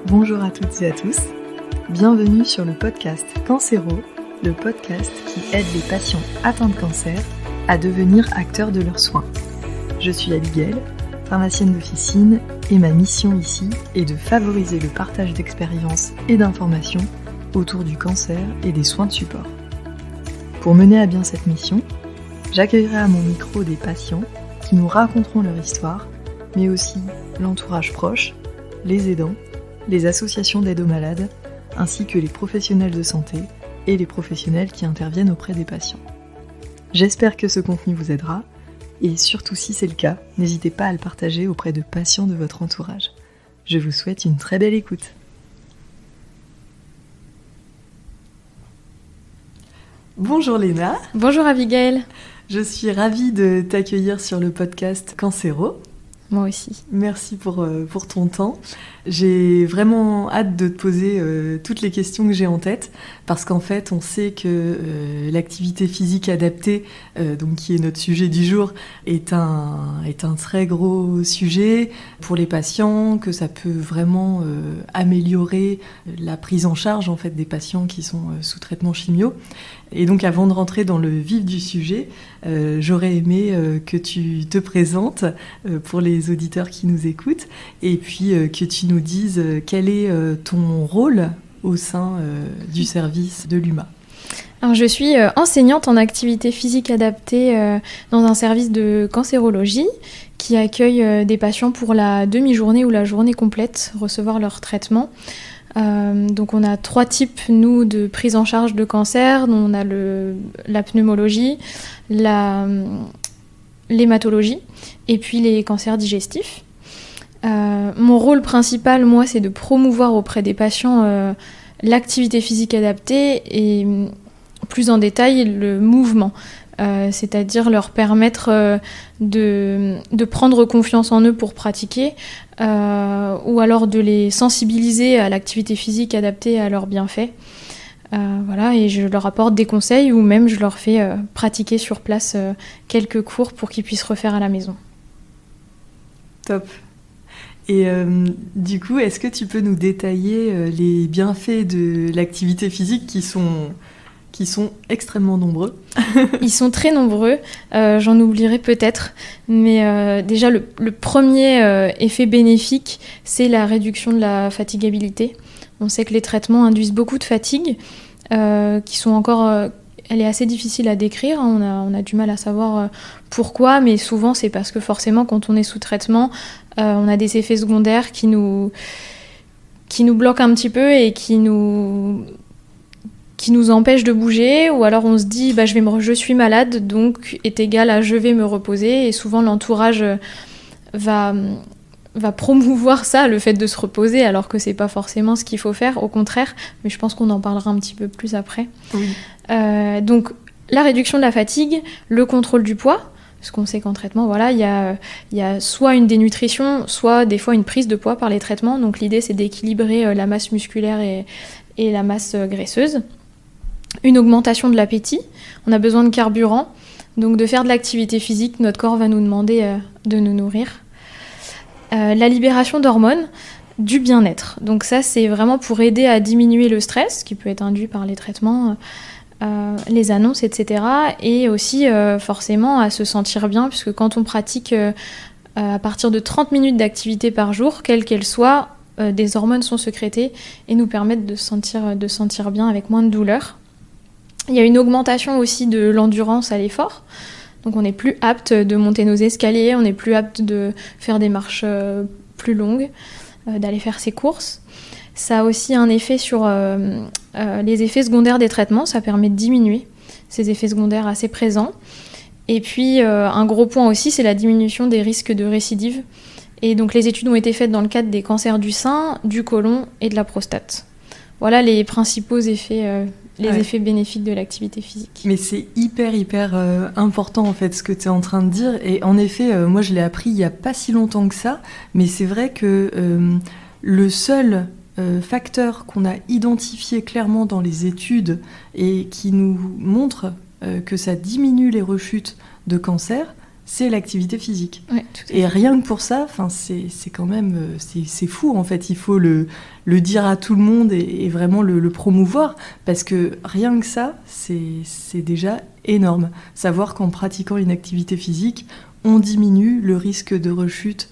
Bonjour à toutes et à tous, bienvenue sur le podcast Cancéro, le podcast qui aide les patients atteints de cancer à devenir acteurs de leurs soins. Je suis Abigail, pharmacienne d'officine, et ma mission ici est de favoriser le partage d'expériences et d'informations autour du cancer et des soins de support. Pour mener à bien cette mission, j'accueillerai à mon micro des patients qui nous raconteront leur histoire, mais aussi l'entourage proche, les aidants, les associations d'aide aux malades, ainsi que les professionnels de santé et les professionnels qui interviennent auprès des patients. J'espère que ce contenu vous aidera, et surtout si c'est le cas, n'hésitez pas à le partager auprès de patients de votre entourage. Je vous souhaite une très belle écoute. Bonjour Léna. Bonjour Abigail. Je suis ravie de t'accueillir sur le podcast Cancéro. Moi aussi. Merci pour ton temps. J'ai vraiment hâte de te poser toutes les questions que j'ai en tête, parce qu'en fait, on sait que l'activité physique adaptée, donc qui est notre sujet du jour, est un très gros sujet pour les patients, que ça peut vraiment améliorer la prise en charge en fait, des patients qui sont sous traitement chimio. Et donc avant de rentrer dans le vif du sujet, j'aurais aimé que tu te présentes pour les auditeurs qui nous écoutent, et puis que tu nous dises quel est ton rôle au sein du service de l'UMA. Alors, je suis enseignante en activité physique adaptée dans un service de cancérologie qui accueille des patients pour la demi-journée ou la journée complète recevoir leur traitement. Donc on a 3 types, nous, de prise en charge de cancer. On a la pneumologie, l'hématologie et puis les cancers digestifs. Mon rôle principal, moi, c'est de promouvoir auprès des patients l'activité physique adaptée et plus en détail le mouvement. C'est-à-dire leur permettre de prendre confiance en eux pour pratiquer, ou alors de les sensibiliser à l'activité physique adaptée et à leurs bienfaits. Voilà, et je leur apporte des conseils ou même je leur fais pratiquer sur place quelques cours pour qu'ils puissent refaire à la maison. Top. Et du coup, est-ce que tu peux nous détailler les bienfaits de l'activité physique qui sont extrêmement nombreux? Ils sont très nombreux, j'en oublierai peut-être, mais déjà le premier effet bénéfique, c'est la réduction de la fatigabilité. On sait que les traitements induisent beaucoup de fatigue, qui sont encore... elle est assez difficile à décrire, hein, on a du mal à savoir pourquoi, mais souvent c'est parce que forcément quand on est sous traitement, on a des effets secondaires qui nous bloquent un petit peu et qui nous empêche de bouger, ou alors on se dit je suis malade, donc est égal à je vais me reposer, et souvent l'entourage va promouvoir ça, le fait de se reposer, alors que c'est pas forcément ce qu'il faut faire, au contraire, mais je pense qu'on en parlera un petit peu plus après. Oui. Donc la réduction de la fatigue, le contrôle du poids, parce qu'on sait qu'en traitement, voilà, il y a soit une dénutrition, soit des fois une prise de poids par les traitements, donc l'idée c'est d'équilibrer la masse musculaire et la masse graisseuse. Une augmentation de l'appétit, on a besoin de carburant, donc de faire de l'activité physique, notre corps va nous demander de nous nourrir. La libération d'hormones, du bien-être, donc ça c'est vraiment pour aider à diminuer le stress qui peut être induit par les traitements, les annonces, etc. Et aussi forcément à se sentir bien, puisque quand on pratique à partir de 30 minutes d'activité par jour, quelle qu'elle soit, des hormones sont sécrétées et nous permettent de sentir bien avec moins de douleur. Il y a une augmentation aussi de l'endurance à l'effort. Donc on est plus apte de monter nos escaliers, on est plus apte de faire des marches plus longues, d'aller faire ses courses. Ça a aussi un effet sur les effets secondaires des traitements, ça permet de diminuer ces effets secondaires assez présents. Et puis un gros point aussi, c'est la diminution des risques de récidive. Et donc les études ont été faites dans le cadre des cancers du sein, du côlon et de la prostate. Voilà les principaux effets, effets bénéfiques de l'activité physique. Mais c'est hyper important en fait ce que tu es en train de dire. Et en effet, moi je l'ai appris il n'y a pas si longtemps que ça, mais c'est vrai que le seul facteur qu'on a identifié clairement dans les études et qui nous montre que ça diminue les rechutes de cancer, c'est l'activité physique. Ouais, tout à fait. Et rien que pour ça, c'est quand même c'est fou en fait. Il faut le dire à tout le monde et vraiment le promouvoir parce que rien que ça, c'est déjà énorme. Savoir qu'en pratiquant une activité physique, on diminue le risque de rechute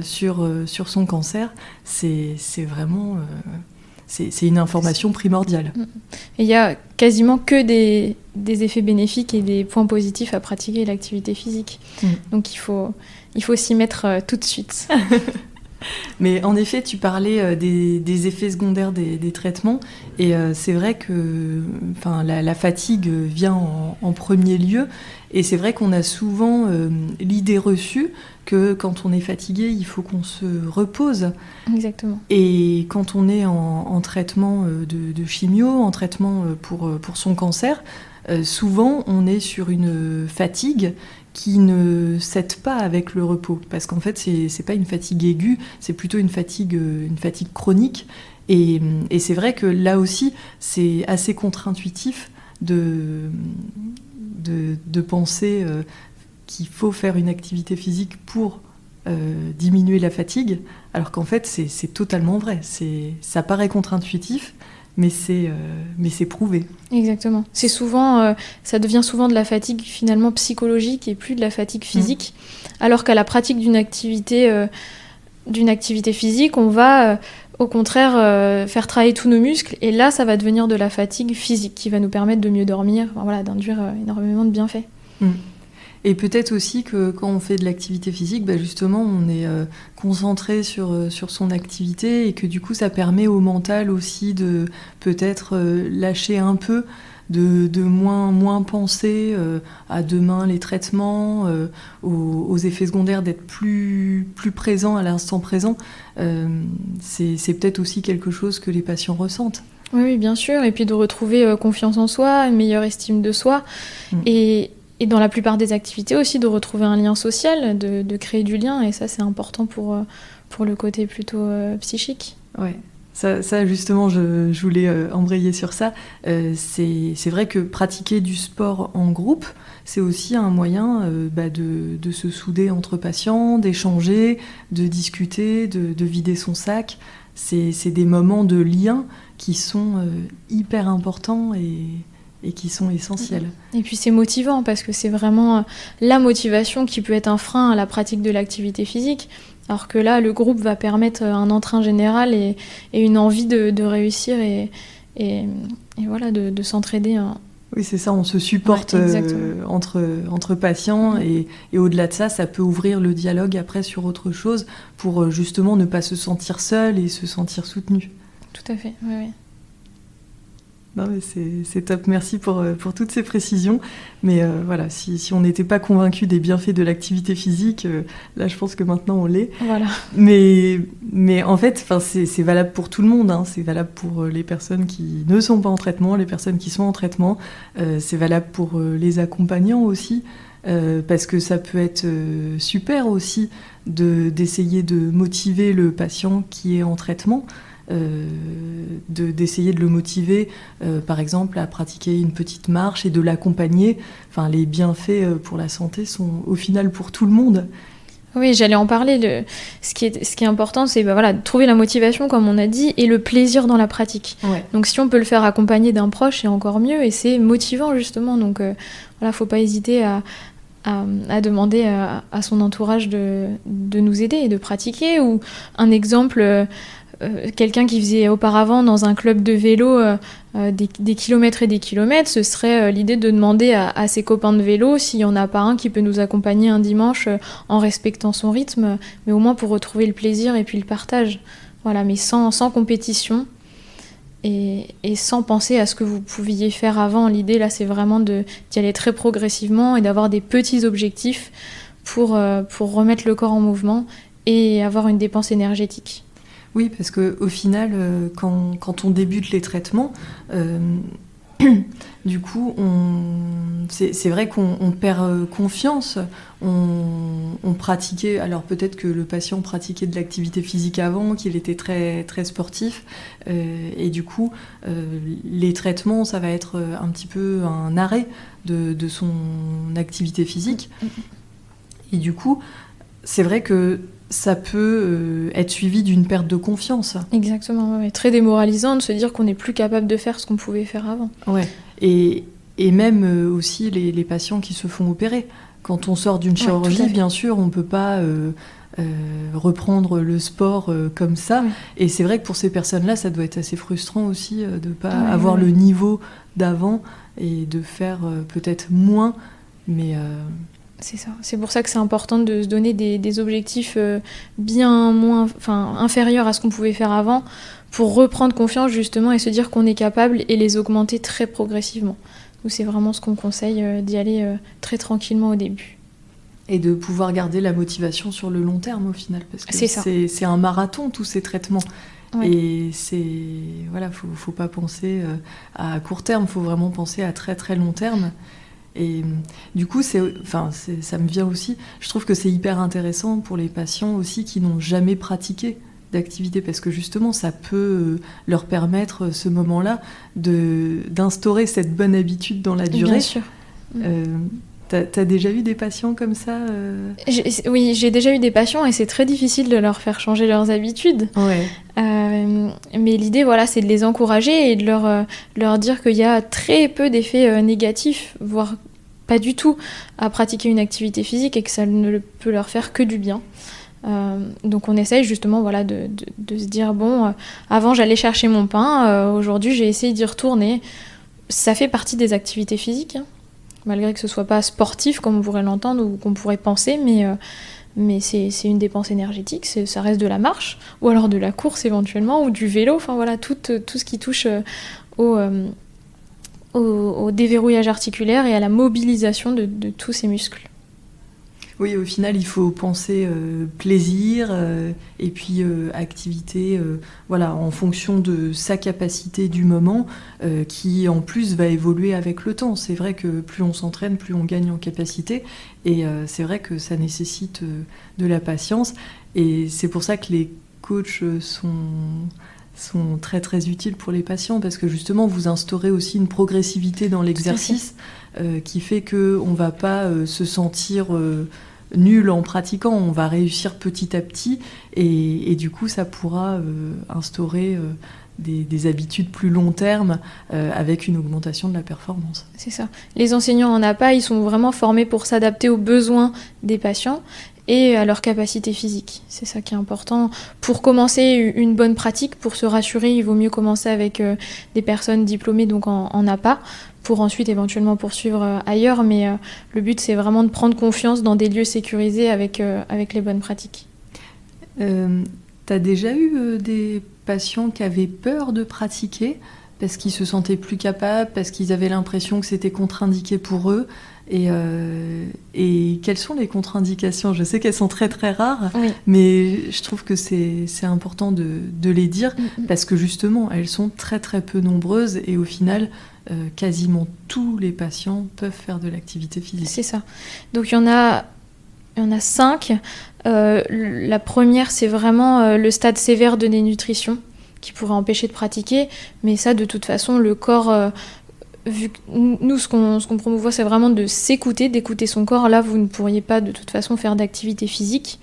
sur son cancer. C'est vraiment c'est une information primordiale. Et il y a quasiment que des effets bénéfiques et des points positifs à pratiquer l'activité physique. Donc il faut s'y mettre tout de suite. Mais en effet, tu parlais des effets secondaires des traitements, et c'est vrai que la fatigue vient en premier lieu, et c'est vrai qu'on a souvent l'idée reçue que quand on est fatigué, il faut qu'on se repose. Exactement. Et quand on est en traitement de chimio, en traitement pour son cancer, souvent on est sur une fatigue qui ne cède pas avec le repos, parce qu'en fait c'est pas une fatigue aiguë, c'est plutôt une fatigue chronique, et c'est vrai que là aussi c'est assez contre-intuitif de penser qu'il faut faire une activité physique pour diminuer la fatigue, alors qu'en fait c'est totalement vrai, ça paraît contre-intuitif, mais c'est prouvé. Exactement. C'est souvent, ça devient souvent de la fatigue finalement psychologique et plus de la fatigue physique. Alors qu'à la pratique d'une activité physique, on va au contraire faire travailler tous nos muscles, et là ça va devenir de la fatigue physique qui va nous permettre de mieux dormir, d'induire énormément de bienfaits. Et peut-être aussi que quand on fait de l'activité physique, justement, on est concentré sur son activité, et que du coup, ça permet au mental aussi de peut-être lâcher un peu, de moins penser à demain les traitements, aux effets secondaires, d'être plus présent à l'instant présent. C'est peut-être aussi quelque chose que les patients ressentent. Oui, bien sûr. Et puis de retrouver confiance en soi, une meilleure estime de soi. Et dans la plupart des activités aussi, de retrouver un lien social, de créer du lien. Et ça, c'est important pour le côté plutôt psychique. Ouais. Ça justement, je voulais embrayer sur ça. C'est vrai que pratiquer du sport en groupe, c'est aussi un moyen de se souder entre patients, d'échanger, de discuter, de vider son sac. C'est des moments de lien qui sont hyper importants et qui sont essentiels. Et puis c'est motivant, parce que c'est vraiment la motivation qui peut être un frein à la pratique de l'activité physique, alors que là, le groupe va permettre un entrain général et une envie de réussir et voilà, de s'entraider. Oui, c'est ça, on se supporte entre patients, et au-delà de ça, ça peut ouvrir le dialogue après sur autre chose pour justement ne pas se sentir seul et se sentir soutenu. Tout à fait, oui. Non, mais c'est top, merci pour toutes ces précisions. Mais voilà, si on n'était pas convaincu des bienfaits de l'activité physique, là je pense que maintenant on l'est. Voilà. Mais en fait, c'est valable pour tout le monde, hein. C'est valable pour les personnes qui ne sont pas en traitement, les personnes qui sont en traitement. C'est valable pour les accompagnants aussi, parce que ça peut être super aussi d'essayer de motiver le patient qui est en traitement. D'essayer de le motiver, par exemple, à pratiquer une petite marche et de l'accompagner. Les bienfaits pour la santé sont au final pour tout le monde. Oui, j'allais en parler. Ce qui est important, c'est de trouver la motivation, comme on a dit, et le plaisir dans la pratique. Ouais. Donc si on peut le faire accompagner d'un proche, c'est encore mieux, et c'est motivant justement. Donc faut pas hésiter à demander à son entourage de nous aider et de pratiquer. Ou un exemple... quelqu'un qui faisait auparavant dans un club de vélo des kilomètres et des kilomètres, ce serait l'idée de demander à ses copains de vélo s'il n'y en a pas un qui peut nous accompagner un dimanche en respectant son rythme, mais au moins pour retrouver le plaisir et puis le partage. Voilà, mais sans compétition et sans penser à ce que vous pouviez faire avant. L'idée là, c'est vraiment d'y aller très progressivement et d'avoir des petits objectifs pour remettre le corps en mouvement et avoir une dépense énergétique. Oui, parce qu'au final, quand on débute les traitements, du coup, c'est vrai qu'on perd confiance. On pratiquait, alors peut-être que le patient pratiquait de l'activité physique avant, qu'il était très, très sportif, et du coup, les traitements, ça va être un petit peu un arrêt de son activité physique. Et du coup, c'est vrai que ça peut être suivi d'une perte de confiance. Exactement, ouais. Très démoralisant de se dire qu'on n'est plus capable de faire ce qu'on pouvait faire avant. Ouais. Et même aussi les patients qui se font opérer. Quand on sort d'une chirurgie, bien sûr, on ne peut pas reprendre le sport comme ça. Oui. Et c'est vrai que pour ces personnes-là, ça doit être assez frustrant aussi de ne pas avoir le niveau d'avant et de faire peut-être moins. Mais c'est ça. C'est pour ça que c'est important de se donner des objectifs bien moins, inférieurs à ce qu'on pouvait faire avant, pour reprendre confiance justement et se dire qu'on est capable et les augmenter très progressivement. Donc c'est vraiment ce qu'on conseille, d'y aller très tranquillement au début. Et de pouvoir garder la motivation sur le long terme au final, parce que c'est un marathon tous ces traitements. Ouais. Et faut pas penser à court terme, faut vraiment penser à très très long terme. Et du coup, ça me vient aussi, je trouve que c'est hyper intéressant pour les patients aussi qui n'ont jamais pratiqué d'activité, parce que justement, ça peut leur permettre, ce moment-là, d'instaurer cette bonne habitude dans la durée. Bien sûr. T'as déjà eu des patients comme ça Oui, j'ai déjà eu des patients et c'est très difficile de leur faire changer leurs habitudes. Ouais. Mais l'idée, c'est de les encourager et de leur dire qu'il y a très peu d'effets négatifs, voire pas du tout, à pratiquer une activité physique et que ça ne peut leur faire que du bien. Donc on essaye justement de se dire, avant j'allais chercher mon pain, aujourd'hui j'ai essayé d'y retourner. Ça fait partie des activités physiques, malgré que ce soit pas sportif comme on pourrait l'entendre ou qu'on pourrait penser, mais c'est une dépense énergétique, ça reste de la marche, ou alors de la course éventuellement, ou du vélo, tout ce qui touche au déverrouillage articulaire et à la mobilisation de tous ces muscles. Oui, au final, il faut penser plaisir et puis activité en fonction de sa capacité du moment qui, en plus, va évoluer avec le temps. C'est vrai que plus on s'entraîne, plus on gagne en capacité. Et c'est vrai que ça nécessite de la patience. Et c'est pour ça que les coachs sont très, très utiles pour les patients parce que, justement, vous instaurez aussi une progressivité dans l'exercice qui fait qu'on ne va pas se sentir... nul en pratiquant, on va réussir petit à petit et du coup ça pourra instaurer des habitudes plus long terme avec une augmentation de la performance. C'est ça. Les enseignants en APA, ils sont vraiment formés pour s'adapter aux besoins des patients et à leur capacité physique. C'est ça qui est important. Pour commencer une bonne pratique, pour se rassurer, il vaut mieux commencer avec des personnes diplômées donc en APA, pour ensuite éventuellement poursuivre ailleurs, mais le but c'est vraiment de prendre confiance dans des lieux sécurisés avec les bonnes pratiques. T'as déjà eu des patients qui avaient peur de pratiquer parce qu'ils se sentaient plus capables, parce qu'ils avaient l'impression que c'était contre-indiqué pour eux et quelles sont les contre-indications ? Je sais qu'elles sont très très rares, oui. Mais je trouve que c'est important de les dire parce que justement elles sont très très peu nombreuses et au final quasiment tous les patients peuvent faire de l'activité physique. C'est ça. Donc il y en a 5. La première, c'est vraiment le stade sévère de dénutrition qui pourrait empêcher de pratiquer. Mais ça, de toute façon, le corps... vu que nous, ce qu'on promouvoit, c'est vraiment de s'écouter, d'écouter son corps. Là, vous ne pourriez pas, de toute façon, faire d'activité physique.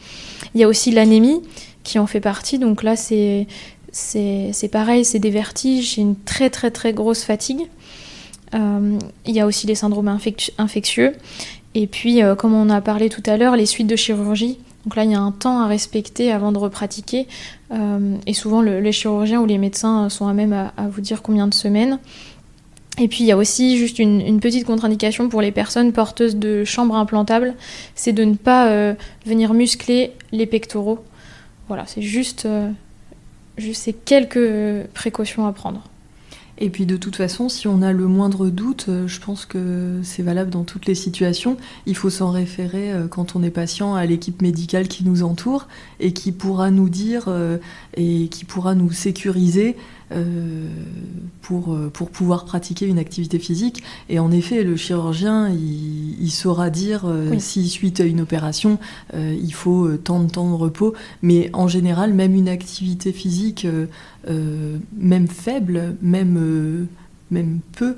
Il y a aussi l'anémie qui en fait partie. Donc là, c'est pareil, c'est des vertiges, c'est une très, très, très grosse fatigue. Il y a aussi les syndromes infectieux. Et puis, comme on a parlé tout à l'heure, les suites de chirurgie. Donc là, il y a un temps à respecter avant de repratiquer. Et souvent, les chirurgiens ou les médecins sont à même à vous dire combien de semaines. Et puis, il y a aussi juste une petite contre-indication pour les personnes porteuses de chambres implantables. C'est de ne pas venir muscler les pectoraux. Voilà, c'est juste ces quelques précautions à prendre. Et puis de toute façon, si on a le moindre doute, je pense que c'est valable dans toutes les situations. Il faut s'en référer quand on est patient à l'équipe médicale qui nous entoure et qui pourra nous dire et qui pourra nous sécuriser pour pouvoir pratiquer une activité physique. Et en effet, le chirurgien, il saura dire si suite à une opération, il faut tant de temps de repos. Mais en général, même une activité physique, même faible, même peu,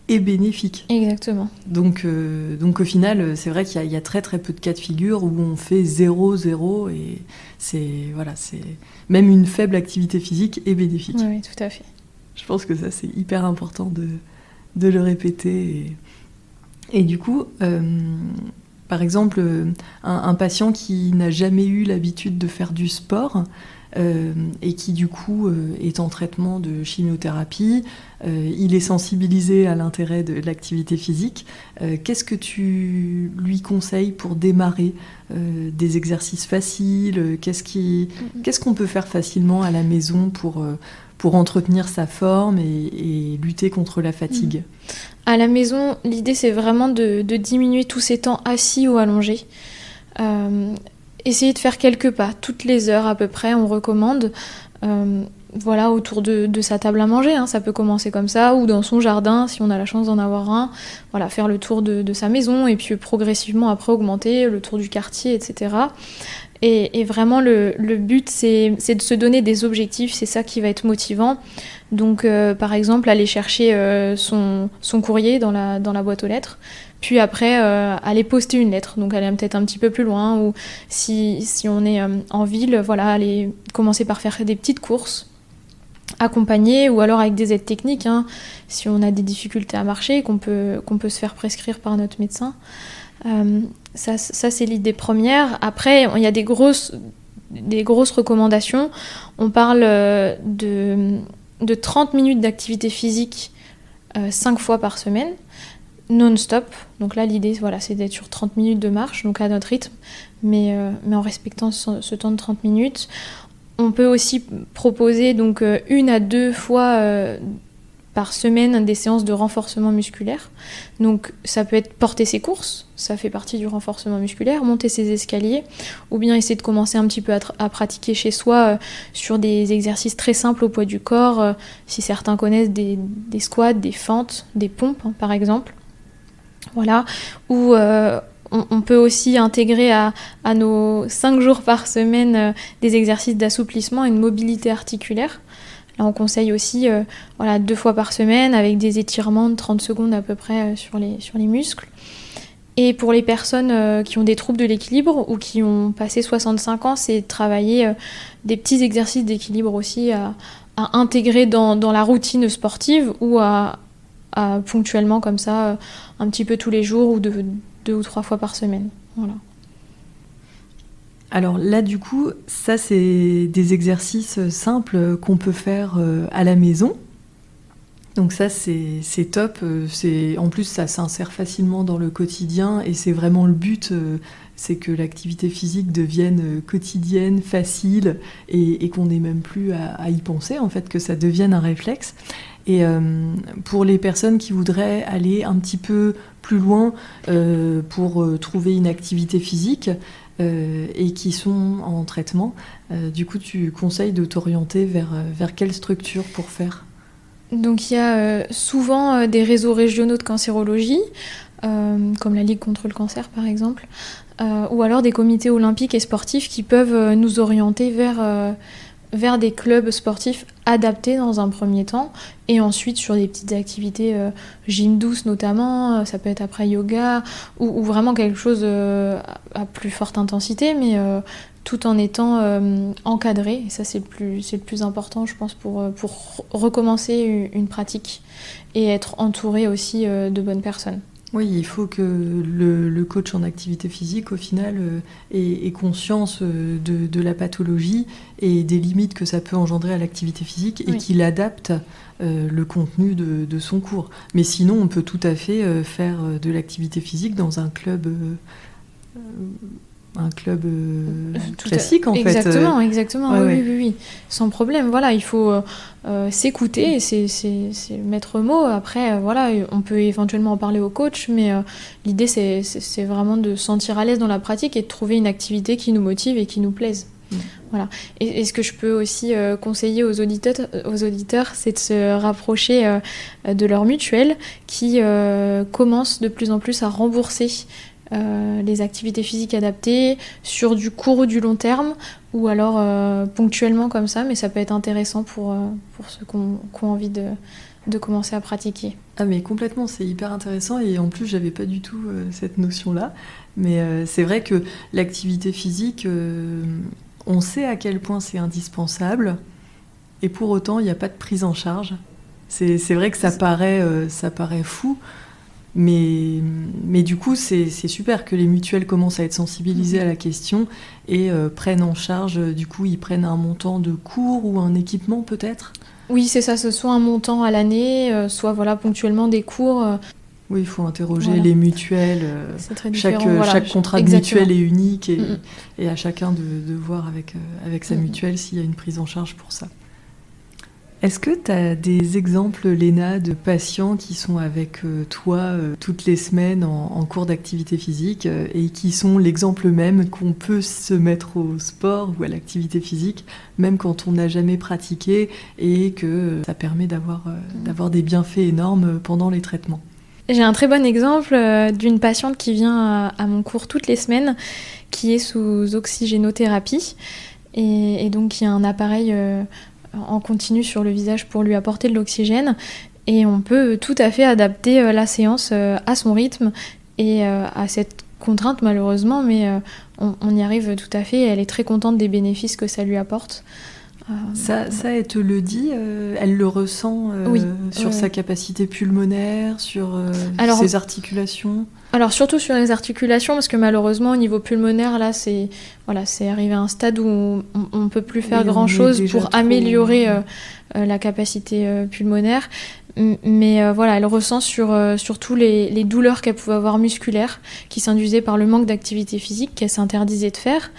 et bénéfique. Exactement. Donc au final, c'est vrai qu'il y a très très peu de cas de figure où on fait 0-0 et c'est même une faible activité physique est bénéfique. Oui, tout à fait. Je pense que ça, c'est hyper important de le répéter. Et du coup, par exemple, un patient qui n'a jamais eu l'habitude de faire du sport et qui, du coup, est en traitement de chimiothérapie, il est sensibilisé à l'intérêt de l'activité physique. Qu'est-ce que tu lui conseilles pour démarrer des exercices faciles? Qu'est-ce qu'on peut faire facilement à la maison pour entretenir sa forme et lutter contre la fatigue? À la maison, l'idée c'est vraiment de diminuer tous ces temps assis ou allongés. Essayer de faire quelques pas, toutes les heures à peu près, on recommande. Autour de sa table à manger, hein. Ça peut commencer comme ça, ou dans son jardin, si on a la chance d'en avoir un. Voilà, faire le tour de sa maison, et puis progressivement après augmenter, le tour du quartier, etc. Et vraiment, le but, c'est de se donner des objectifs, c'est ça qui va être motivant. Donc, par exemple, aller chercher son courrier dans la boîte aux lettres, puis après, aller poster une lettre, donc aller peut-être un petit peu plus loin, ou si on est en ville, voilà, aller commencer par faire des petites courses, accompagné ou alors avec des aides techniques, hein, si on a des difficultés à marcher, qu'on peut se faire prescrire par notre médecin. Ça c'est l'idée première. Après, il y a des grosses recommandations. On parle de 30 minutes d'activité physique 5 fois par semaine, non-stop. Donc là, l'idée, voilà, c'est d'être sur 30 minutes de marche, donc à notre rythme, mais en respectant ce temps de 30 minutes. On peut aussi proposer donc 1 à 2 fois par semaine des séances de renforcement musculaire. Donc ça peut être porter ses courses, ça fait partie du renforcement musculaire, monter ses escaliers, ou bien essayer de commencer un petit peu à pratiquer chez soi sur des exercices très simples au poids du corps, si certains connaissent des squats, des fentes, des pompes, hein, par exemple. Voilà, ou on peut aussi intégrer à nos 5 jours par semaine des exercices d'assouplissement et de mobilité articulaire. Là, on conseille aussi 2 fois par semaine avec des étirements de 30 secondes à peu près sur les muscles. Et pour les personnes qui ont des troubles de l'équilibre ou qui ont passé 65 ans, c'est de travailler des petits exercices d'équilibre aussi à intégrer dans la routine sportive ou à ponctuellement comme ça, un petit peu tous les jours ou 2 ou 3 fois par semaine. Voilà. Alors là, du coup, ça, c'est des exercices simples qu'on peut faire à la maison. Donc ça, c'est top. En plus, ça s'insère facilement dans le quotidien et c'est vraiment le but, c'est que l'activité physique devienne quotidienne, facile et qu'on n'ait même plus à y penser, en fait, que ça devienne un réflexe. Et pour les personnes qui voudraient aller un petit peu plus loin pour trouver une activité physique et qui sont en traitement, du coup, tu conseilles de t'orienter vers quelle structure pour faire ? Donc il y a souvent des réseaux régionaux de cancérologie, comme la Ligue contre le cancer par exemple, ou alors des comités olympiques et sportifs qui peuvent nous orienter vers des clubs sportifs adaptés dans un premier temps, et ensuite sur des petites activités gym douce notamment, ça peut être après yoga, ou vraiment quelque chose à plus forte intensité, mais tout en étant encadré. Et ça, c'est le plus important, je pense, pour recommencer une pratique et être entouré aussi de bonnes personnes. Oui, il faut que le coach en activité physique, au final, ait conscience de la pathologie et des limites que ça peut engendrer à l'activité physique et qu'il adapte le contenu de son cours. Mais sinon, on peut tout à fait faire de l'activité physique dans un club... classique en fait. Exactement, oui, sans problème. Voilà, il faut s'écouter, c'est le maître mot. Après, voilà, on peut éventuellement en parler au coach, mais l'idée c'est vraiment de se sentir à l'aise dans la pratique et de trouver une activité qui nous motive et qui nous plaise. Voilà. Et ce que je peux aussi conseiller aux auditeurs, c'est de se rapprocher de leur mutuelle qui commence de plus en plus à rembourser les activités physiques adaptées sur du court ou du long terme, ou alors ponctuellement comme ça, mais ça peut être intéressant pour ceux qui ont envie de commencer à pratiquer. Ah mais complètement, c'est hyper intéressant et en plus j'avais pas du tout cette notion-là, mais c'est vrai que l'activité physique, on sait à quel point c'est indispensable et pour autant il n'y a pas de prise en charge. C'est vrai que ça paraît fou, mais du coup c'est super que les mutuelles commencent à être sensibilisées à la question et prennent en charge, du coup ils prennent un montant de cours ou un équipement peut-être ? Oui, c'est ça, ce soit un montant à l'année, soit ponctuellement des cours. Oui, il faut interroger les mutuelles. C'est très différent. Chaque contrat de mutuelle est unique et à chacun de voir avec sa mutuelle s'il y a une prise en charge pour ça. Est-ce que tu as des exemples, Léna, de patients qui sont avec toi toutes les semaines en cours d'activité physique et qui sont l'exemple même qu'on peut se mettre au sport ou à l'activité physique, même quand on n'a jamais pratiqué et que ça permet d'avoir des bienfaits énormes pendant les traitements? J'ai un très bon exemple d'une patiente qui vient à mon cours toutes les semaines, qui est sous oxygénothérapie et donc qui a un appareil en continu sur le visage pour lui apporter de l'oxygène, et on peut tout à fait adapter la séance à son rythme et à cette contrainte malheureusement, mais on y arrive tout à fait. Elle est très contente des bénéfices que ça lui apporte. Ça, elle te le dit, elle le ressent sur sa capacité pulmonaire, sur ses articulations. Alors surtout sur les articulations, parce que malheureusement au niveau pulmonaire, là c'est arrivé à un stade où on ne peut plus faire grand-chose pour améliorer la capacité pulmonaire. Mais elle ressent surtout les douleurs qu'elle pouvait avoir musculaires, qui s'induisaient par le manque d'activité physique qu'elle s'interdisait de faire.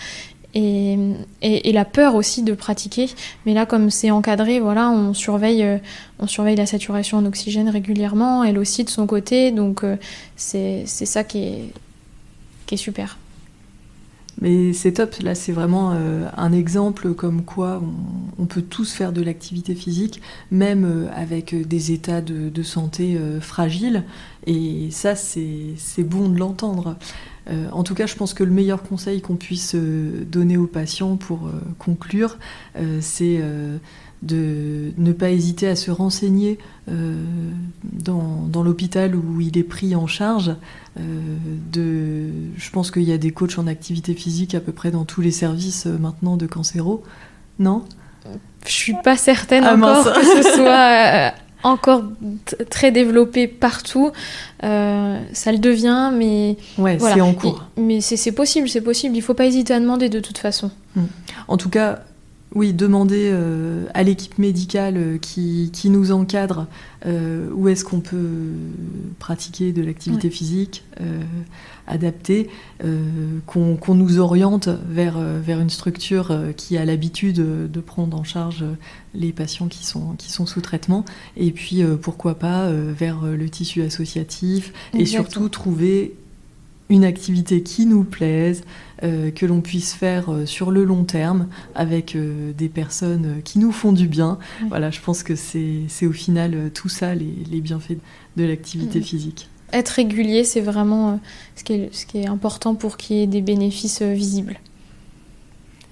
Et la peur aussi de pratiquer, mais là comme c'est encadré, on surveille la saturation en oxygène régulièrement, elle aussi de son côté, donc c'est ça qui est super. Mais c'est top, là c'est vraiment un exemple comme quoi on peut tous faire de l'activité physique, même avec des états de santé fragiles, et ça c'est bon de l'entendre. En tout cas, je pense que le meilleur conseil qu'on puisse donner aux patients pour conclure, c'est de ne pas hésiter à se renseigner dans l'hôpital où il est pris en charge. Je pense qu'il y a des coachs en activité physique à peu près dans tous les services maintenant de Cancero, non ? Je suis pas certaine encore que ce soit encore très développé partout. Ça le devient, mais c'est en cours. Mais c'est possible, il faut pas hésiter à demander de toute façon. En tout cas, oui, demander à l'équipe médicale qui nous encadre où est-ce qu'on peut pratiquer de l'activité physique adaptée, qu'on nous oriente vers une structure qui a l'habitude de prendre en charge les patients qui sont sous traitement, et puis pourquoi pas vers le tissu associatif. Exactement. Et surtout trouver une activité qui nous plaise, que l'on puisse faire sur le long terme avec des personnes qui nous font du bien. Voilà, je pense que c'est au final tout ça, les bienfaits de l'activité physique. Être régulier, c'est vraiment ce qui est important pour qu'il y ait des bénéfices visibles.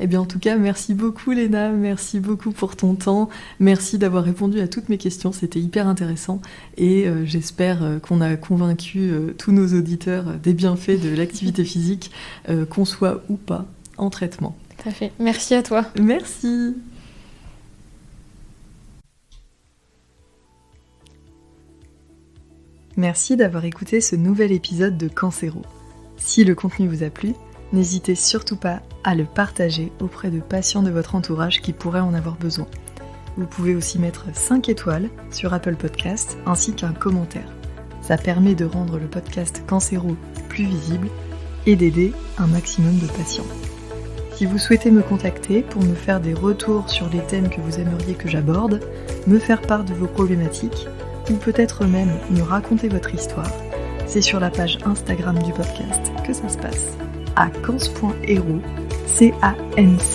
Eh bien, en tout cas, merci beaucoup Léna, merci beaucoup pour ton temps, merci d'avoir répondu à toutes mes questions, c'était hyper intéressant et j'espère qu'on a convaincu tous nos auditeurs des bienfaits de l'activité physique, qu'on soit ou pas en traitement. Tout à fait, merci à toi. Merci. Merci d'avoir écouté ce nouvel épisode de Cancero. Si le contenu vous a plu, n'hésitez surtout pas à le partager auprès de patients de votre entourage qui pourraient en avoir besoin. Vous pouvez aussi mettre 5 étoiles sur Apple Podcasts ainsi qu'un commentaire. Ça permet de rendre le podcast Cancero plus visible et d'aider un maximum de patients. Si vous souhaitez me contacter pour me faire des retours sur les thèmes que vous aimeriez que j'aborde, me faire part de vos problématiques ou peut-être même me raconter votre histoire, c'est sur la page Instagram du podcast que ça se passe. À cans.hero, canc.heros.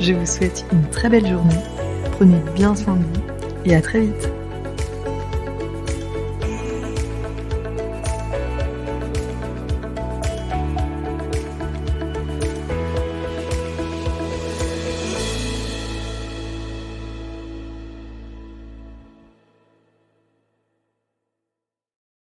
Je vous souhaite une très belle journée, prenez bien soin de vous et à très vite.